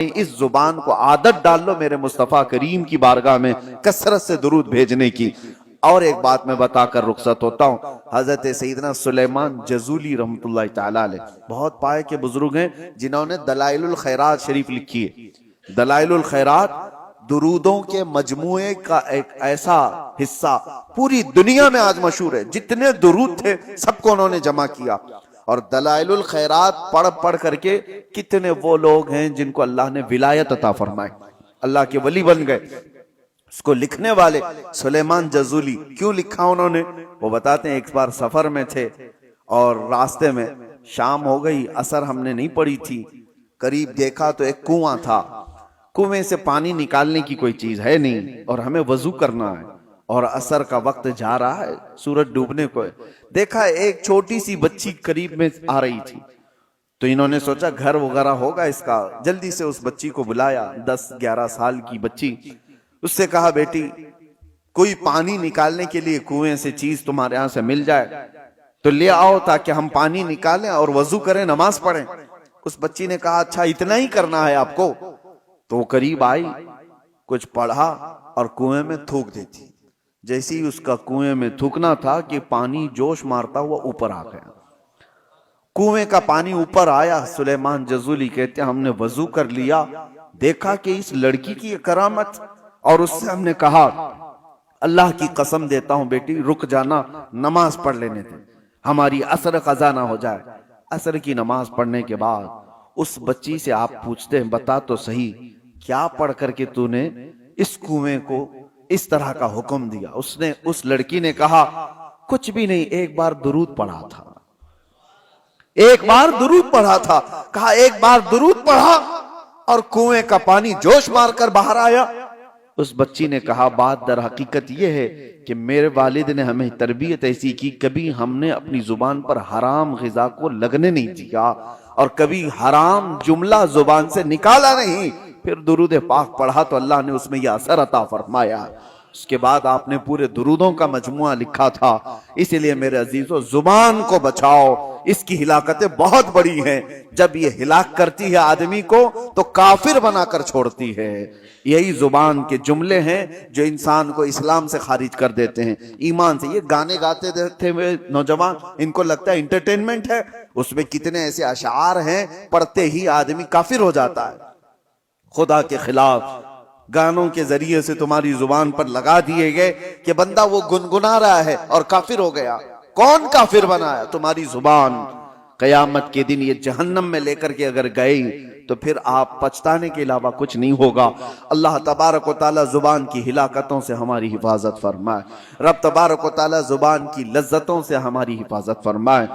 اس زبان کو عادت ڈال لو میرے مصطفیٰ کریم کی بارگاہ میں کثرت سے درود بھیجنے کی۔ اور ایک بات میں بتا کر رخصت ہوتا ہوں، حضرت سیدنا سلیمان جزولی رحمۃ اللہ تعالی علیہ بہت پائے کے بزرگ ہیں جنہوں نے دلائل الخیرات شریف لکھی ہے۔ دلائل الخیرات درودوں کے مجموعے کا ایک ایسا حصہ پوری دنیا میں آج مشہور ہے، جتنے درود تھے سب کو انہوں نے جمع کیا۔ اور دلائل الخیرات پڑھ پڑھ کر کے کتنے وہ لوگ ہیں جن کو اللہ نے ولایت عطا فرمائی، اللہ کے ولی بن گئے۔ اس کو لکھنے والے سلیمان جزولی، کیوں لکھا انہوں نے؟ وہ بتاتے ہیں ایک بار سفر میں تھے اور راستے میں شام ہو گئی، عصر ہم نے نہیں پڑھی تھی، قریب دیکھا تو ایک کنواں تھا، کنویں سے پانی نکالنے کی کوئی چیز ہے نہیں اور ہمیں وضو کرنا ہے اور عصر کا وقت جا رہا ہے، سورج ڈوبنے کو ہے۔ دیکھا ایک چھوٹی سی بچی قریب میں آ رہی تھی، تو انہوں نے سوچا گھر وغیرہ ہوگا اس کا، جلدی سے اس بچی کو بلایا، 10-11 سال کی بچی، اس سے کہا بیٹی کوئی پانی نکالنے کے لیے کنویں سے چیز تمہارے یہاں سے مل جائے تو لے آؤ تاکہ ہم پانی نکالیں اور وضو کریں، نماز پڑھیں۔ اس بچی نے کہا اچھا اتنا ہی کرنا ہے آپ کو؟ تو وہ قریب آئی، کچھ پڑھا اور کنویں میں تھوک دیتی۔ جیسے ہی اس کا کنویں میں تھوکنا تھا کہ پانی جوش مارتا ہوا اوپر آ گیا، کنویں کا پانی اوپر آیا۔ سلیمان جزولی کہتے ہیں ہم نے وضو کر لیا، دیکھا کہ اس لڑکی کی کرامت، اور اس سے ہم نے کہا اللہ کی قسم دیتا ہوں بیٹی رک جانا، نماز پڑھ لینے دے، ہماری عصر قضا نہ ہو جائے۔ عصر کی نماز پڑھنے کے بعد اس بچی سے آپ پوچھتے ہیں بتا تو صحیح کیا پڑھ کر کے تو نے اس کنویں کو اس طرح کا حکم دیا؟ اس لڑکی نے کہا کچھ بھی نہیں، ایک بار درود پڑھا تھا، ایک بار درود پڑھا تھا۔ کہا ایک بار درود پڑھا اور کنویں کا پانی جوش مار کر باہر آیا؟ اس بچی نے کہا بات در حقیقت یہ ہے کہ میرے والد نے ہمیں تربیت ایسی کی، کبھی ہم نے اپنی زبان پر حرام غذا کو لگنے نہیں دیا اور کبھی حرام جملہ زبان سے نکالا نہیں۔ پھر درود پاک پڑھا تو اللہ نے اس میں یہ اثر عطا فرمایا۔ اس کے بعد آپ نے پورے درودوں کا مجموعہ لکھا تھا۔ اسی لیے میرے عزیزو زبان کو بچاؤ، اس کی ہلاکتیں بہت بڑی ہیں، جب یہ ہلاک کرتی ہے آدمی کو تو کافر بنا کر چھوڑتی ہے۔ یہی زبان کے جملے ہیں جو انسان کو اسلام سے خارج کر دیتے ہیں، ایمان سے۔ یہ گانے گاتے تھے نوجوان، ان کو لگتا ہے انٹرٹینمنٹ ہے، اس میں کتنے ایسے اشعار ہیں پڑھتے ہی آدمی کافر ہو جاتا ہے۔ خدا کے خلاف گانوں کے ذریعے سے تمہاری زبان پر لگا دیے گئے کہ بندہ وہ گنگنا رہا ہے اور کافر ہو گیا۔ کون کافر بنایا؟ تمہاری زبان۔ قیامت کے دن یہ جہنم میں لے کر کے اگر گئی تو پھر آپ پچھتانے کے علاوہ کچھ نہیں ہوگا۔ اللہ تبارک و تعالی زبان کی ہلاکتوں سے ہماری حفاظت فرمائے، رب تبارک و تعالی زبان کی لذتوں سے ہماری حفاظت فرمائے۔